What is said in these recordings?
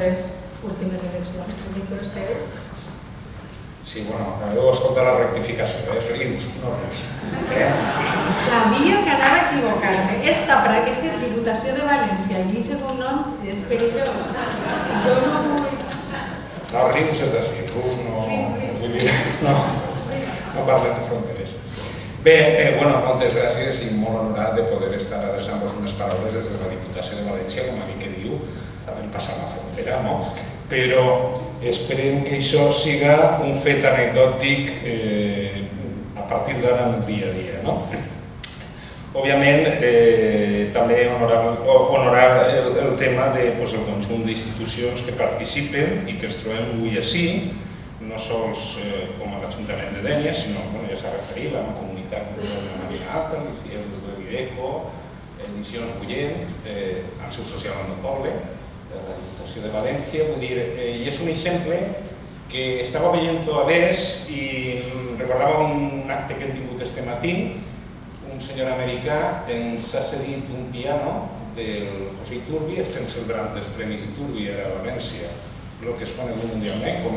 les últimes eleccions també per ser. Sí, bueno, heu escoltat la rectificació, rius, no rius. Sabia que anava a equivocar-me. Aquesta Diputació de València, allí segon nom, és perillós. Jo no vull... No, rius és d'ací, rius no... Vull dir, no parlem de fronteres. Bé, moltes gràcies i molt honorat de poder estar adreçant-vos unes paraules des de la Diputació de València, com a mi que diu, havent passat la frontera, no? Però esperem que això siga un fet anecdòtic a partir d'ara en el dia a dia, no? Òbviament, també honorar el tema del conjunt d'institucions que participen i que es trobem avui ací, no sols com a l'Ajuntament de Dénia, sinó, ja s'ha referit, la comunitat cultural de Marina Alta, l'Institut de l'Ideco, Edicions Bullent, el seu social en el poble, la Diputació de València, vull dir, i és un exemple que estava veient-ho adés i recordava un acte que hem tingut este matí. Un senyor americà ens ha cedit un piano del José Iturbi, estem celebrant els Premis Iturbi a València, el que es conegut mundialment com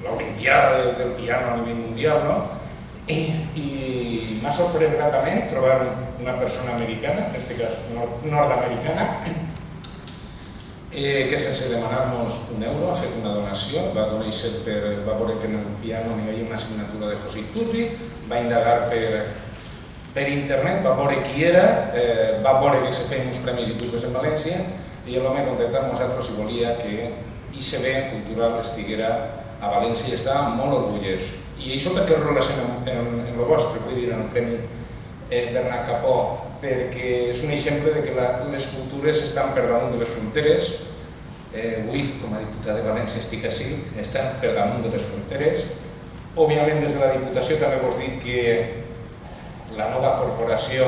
l'Olimpiada del piano a nivell mundial, no? I m'ha sorprès gratament trobar una persona americana, en aquest cas nord-americana, que sense demanar-nos un euro ha fet una donació, va veure que en el piano hi havia una assignatura de José Iturbi, va indagar per internet, va veure qui era, va veure que se feien uns premis Iturbi en València i l'home ha contactat amb nosaltres i volia que ICB Cultural estiguera a València i estava molt orgullós. I això perquè ho relacionem en el vostre, vull dir, en el Premi Bernat Capó, perquè és un exemple que les cultures estan per damunt de les fronteres. Avui, com a diputat de València, estic ací, estan per damunt de les fronteres. Òbviament, des de la Diputació també vos dic que la nova corporació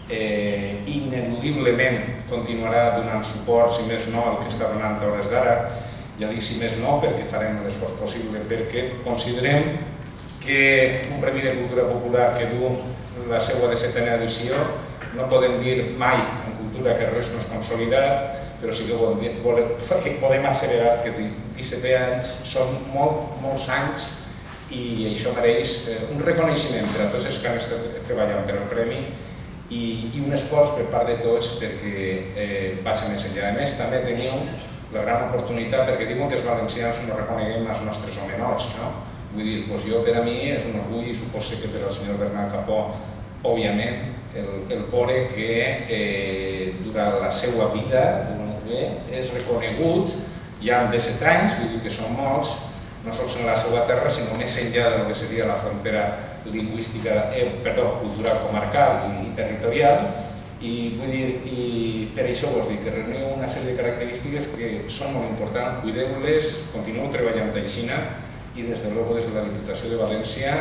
ineludiblement continuarà donant suport, si més no, al que està donant a hores d'ara. Ja dic si més no, perquè farem l'esforç possible, perquè considerem que un Premi de Cultura Popular que du la seva 17a edició no podem dir mai en cultura que res no és consolidat, però sí que podem asseverar que 17 anys són molts anys i això mereix un reconeixement per a tots els que han estat treballant per al Premi i un esforç per part de tots perquè vaig més enllà. A més, també teniu la gran oportunitat, perquè diuen que els valencians no reconeguem els nostres homenots, no? Vull dir, jo per a mi és un orgull i suposo que per al senyor Bernat Capó, òbviament, el veure que durant la seva vida és reconegut ja amb 17 anys, vull dir que són molts, no sols en la seva terra, sinó més enllà del que seria la frontera lingüística, cultural, comarcal i territorial. I vull dir, per això vos dic que reuniu una sèrie de característiques que són molt importants, cuideu-les, continueu treballant així i des de la Diputació de València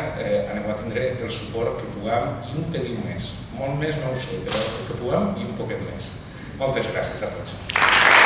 anem a tindre el suport que puguem i un pelín més, molt més no ho sé, però el que puguem i un poquet més. Moltes gràcies a tots.